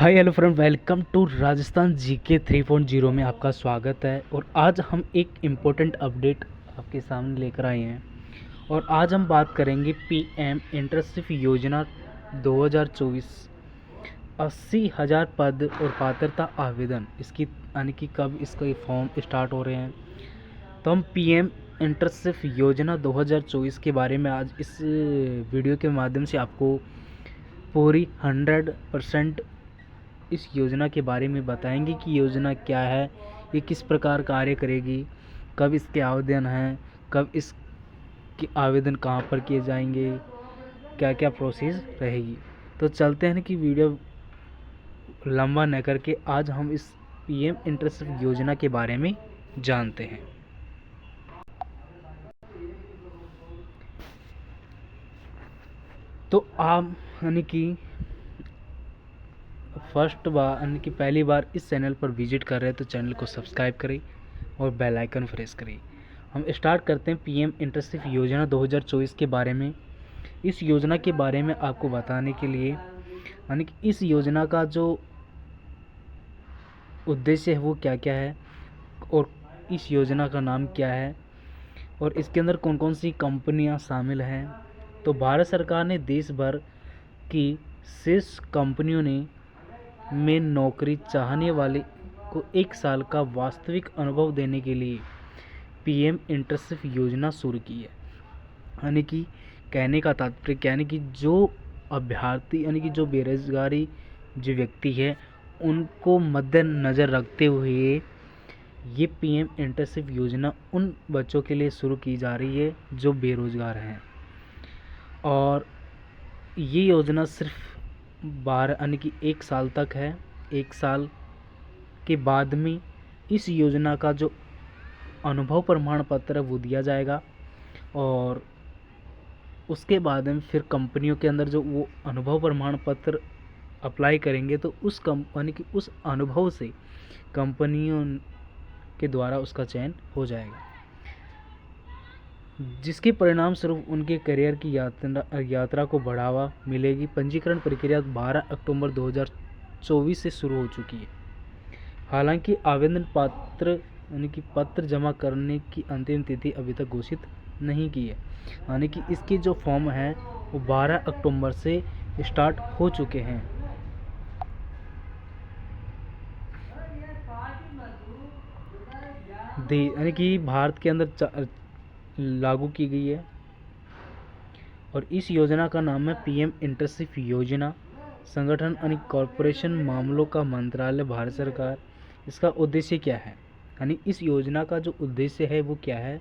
Hi hello friend, welcome to Rajasthan GK 3.0 में आपका स्वागत है। और आज हम एक इम्पोर्टेंट अपडेट आपके सामने लेकर आए हैं। और आज हम बात करेंगे पीएम इंटर्नशिप योजना 2024। 80,000 पद और पात्रता आवेदन, इसकी यानी कि कब इसका फॉर्म स्टार्ट हो रहे हैं। तो हम पीएम इंटर्नशिप योजना 2024 के बारे में आज इस वीडियो के माध्यम से आपको पूरी 100% इस योजना के बारे में बताएंगे कि योजना क्या है, ये किस प्रकार कार्य करेगी, कब इसके आवेदन हैं, कब इसके आवेदन कहाँ पर किए जाएंगे, क्या क्या प्रोसेस रहेगी। तो चलते हैं कि वीडियो लंबा न करके आज हम इस पीएम इंटर्नशिप योजना के बारे में जानते हैं। तो आप यानी कि फर्स्ट बार यानी कि पहली बार इस चैनल पर विजिट कर रहे हैं तो चैनल को सब्सक्राइब करें और बेल आइकन प्रेस करें। हम स्टार्ट करते हैं पीएम इंटर्नशिप योजना 2024 के बारे में। इस योजना के बारे में आपको बताने के लिए यानी कि इस योजना का जो उद्देश्य है वो क्या क्या है और इस योजना का नाम क्या है और इसके अंदर कौन कौन सी कंपनियां शामिल हैं। तो भारत सरकार ने देश भर की शीर्ष कंपनियों ने में नौकरी चाहने वाले को 1 साल का वास्तविक अनुभव देने के लिए पीएम इंटर्नशिप योजना शुरू की है। यानी कि कहने का तात्पर्य क्या, यानी कि जो अभ्यर्थी यानी कि जो बेरोजगारी जो व्यक्ति है उनको मद्देनज़र रखते हुए ये पीएम इंटर्नशिप योजना उन बच्चों के लिए शुरू की जा रही है जो बेरोजगार हैं। और ये योजना सिर्फ 12 यानी कि 1 साल तक है। 1 साल के बाद में इस योजना का जो अनुभव प्रमाण पत्र है वो दिया जाएगा और उसके बाद में फिर कंपनियों के अंदर जो वो अनुभव प्रमाण पत्र अप्लाई करेंगे तो उस कंपनी की उस अनुभव से कंपनियों के द्वारा उसका चयन हो जाएगा, जिसके परिणाम स्वरूप उनके करियर की यात्रा को बढ़ावा मिलेगी। पंजीकरण प्रक्रिया 12 अक्टूबर 2024 से शुरू हो चुकी है। हालांकि आवेदन पत्र जमा करने की अंतिम तिथि अभी तक घोषित नहीं की है। यानी कि इसके जो फॉर्म हैं वो 12 अक्टूबर से स्टार्ट हो चुके हैं। यानी कि भारत के अंदर लागू की गई है और इस योजना का नाम है पीएम इंटर्नशिप योजना। संगठन यानी कॉरपोरेशन मामलों का मंत्रालय, भारत सरकार। इसका उद्देश्य क्या है, यानी इस योजना का जो उद्देश्य है वो क्या है,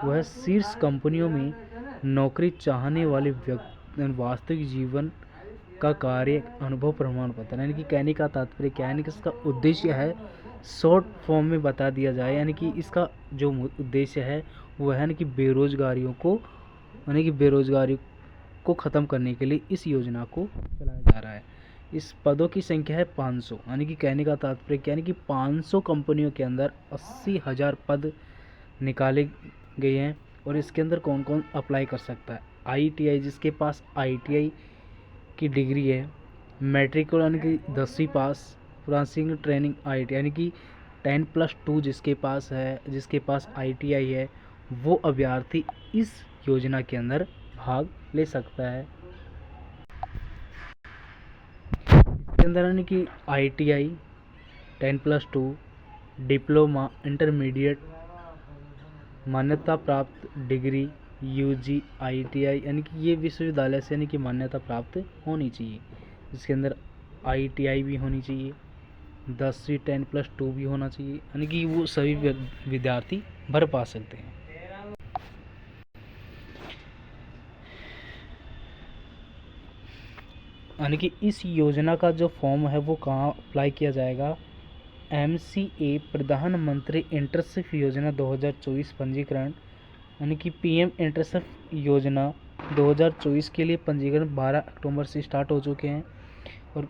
वह शीर्ष कंपनियों में नौकरी चाहने वाले व्यक्ति वास्तविक जीवन का कार्य अनुभव प्रमाण पत्र। यानी कि कहने का तात्पर्य क्या है, यानी कि इसका उद्देश्य है शॉर्ट फॉर्म में बता दिया जाए। यानी कि इसका जो उद्देश्य है वो है यानी कि बेरोजगारी को ख़त्म करने के लिए इस योजना को चलाया जा रहा है। इस पदों की संख्या है 500। यानी कि कहने का तात्पर्य क्या, यानी कि 500 कंपनियों के अंदर 80,000 पद निकाले गए हैं। और इसके अंदर कौन कौन अप्लाई कर सकता है, ITI जिसके पास ITI की डिग्री है, मैट्रिक यानी कि 10वीं पास, फ्रांसिंग ट्रेनिंग ITI यानी कि 10+2 जिसके पास ITI है वो अभ्यर्थी इस योजना के अंदर भाग ले सकता है। इसके अंदर यानी कि ITI 10+2, डिप्लोमा, इंटरमीडिएट, मान्यता प्राप्त डिग्री, UG ITI यानी कि ये विश्वविद्यालय से यानी कि मान्यता प्राप्त होनी चाहिए। इसके अंदर ITI भी होनी चाहिए, 10वीं 10+2 भी होना चाहिए, यानी कि वो सभी विद्यार्थी भर पा सकते हैं। यानी कि इस योजना का जो फॉर्म है वो कहाँ अप्लाई किया जाएगा, MCA प्रधानमंत्री इंटर्नशिप योजना 2024 पंजीकरण। यानी कि पीएम इंटर्नशिप योजना 2024 के लिए पंजीकरण 12 अक्टूबर से स्टार्ट हो चुके हैं। और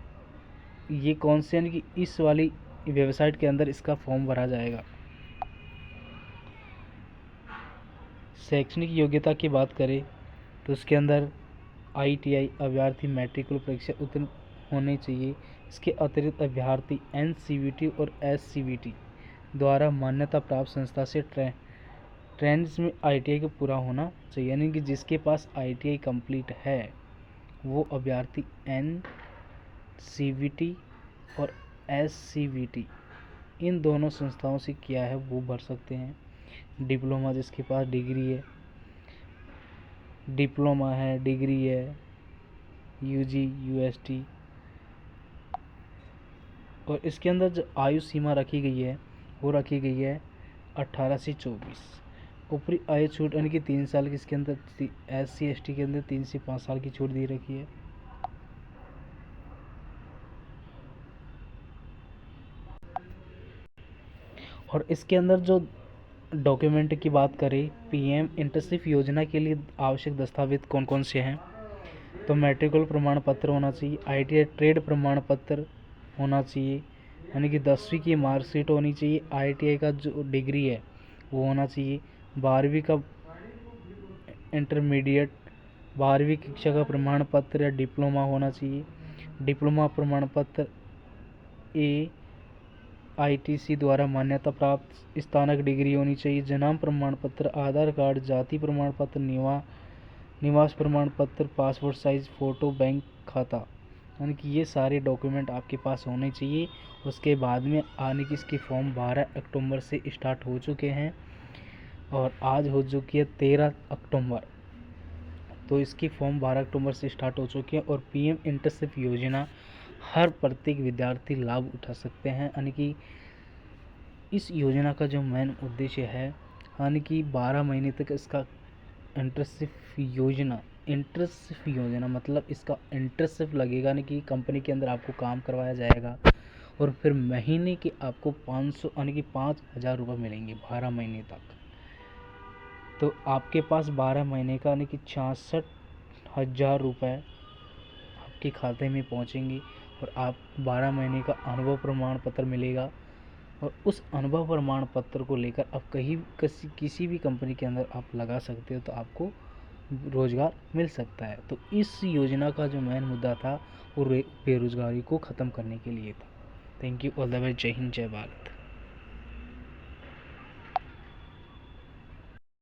ये कौन से, यानी कि इस वाली वेबसाइट के अंदर इसका फॉर्म भरा जाएगा। शैक्षणिक योग्यता की बात करें तो इसके अंदर ITI अभ्यर्थी मैट्रिकुलर परीक्षा उत्तीर्ण होने चाहिए। इसके अतिरिक्त अभ्यर्थी NCVT और SCVT द्वारा मान्यता प्राप्त संस्था से ट्रेंड्स में ITI का पूरा होना चाहिए, यानी कि जिसके पास ITI कंप्लीट है वो अभ्यर्थी NCVT और SCVT इन दोनों संस्थाओं से किया है वो भर सकते हैं। डिप्लोमा जिसके पास डिग्री है, डिप्लोमा है, डिग्री है, UG UST, और इसके अंदर जो आयु सीमा रखी गई है वो रखी गई है 18 से 24। ऊपरी आयु छूट यानी कि 3 साल की, इसके अंदर SC ST के अंदर 3 से 5 साल की छूट दी रखी है। और इसके अंदर जो डॉक्यूमेंट की बात करें, PM इंटर्नशिप योजना के लिए आवश्यक दस्तावेज कौन कौन से हैं, तो मेट्रिकुलर प्रमाण पत्र होना चाहिए, ITI ट्रेड प्रमाण पत्र होना चाहिए, यानी कि 10वीं की मार्कशीट होनी चाहिए, ITI का जो डिग्री है वो होना चाहिए, 12वीं का इंटरमीडिएट 12वीं कक्षा का प्रमाण पत्र या डिप्लोमा होना चाहिए, डिप्लोमा प्रमाण पत्र AITC द्वारा मान्यता प्राप्त स्नातक डिग्री होनी चाहिए, जन्म प्रमाण पत्र, आधार कार्ड, जाति प्रमाण पत्र, निवास प्रमाण पत्र, पासपोर्ट साइज फ़ोटो, बैंक खाता, यानी कि ये सारे डॉक्यूमेंट आपके पास होने चाहिए। उसके बाद में आने की इसके फॉर्म 12 अक्टूबर से स्टार्ट हो चुके हैं और आज हो चुकी है 13 अक्टूबर, तो इसकी फॉर्म 12 अक्टूबर से स्टार्ट हो चुकी है। और PM इंटर्नशिप योजना हर प्रत्येक विद्यार्थी लाभ उठा सकते हैं, यानी कि इस योजना का जो मेन उद्देश्य है, यानी कि 12 महीने तक इसका इंटर्नशिप योजना मतलब इसका इंटर्नशिप लगेगा, यानी कि कंपनी के अंदर आपको काम करवाया जाएगा और फिर महीने के आपको 500 यानी कि 5,000 रुपये मिलेंगे 12 महीने तक। तो आपके पास 12 महीने का यानी कि 66,000 रुपये आपके खाते में पहुंचेंगे और आप 12 महीने का अनुभव प्रमाण पत्र मिलेगा और उस अनुभव प्रमाण पत्र को लेकर आप कहीं किसी भी कंपनी के अंदर आप लगा सकते हो, तो आपको रोज़गार मिल सकता है। तो इस योजना का जो मेन मुद्दा था वो बेरोज़गारी को ख़त्म करने के लिए था। Thank you, all the best, जय हिंद, जय भारत।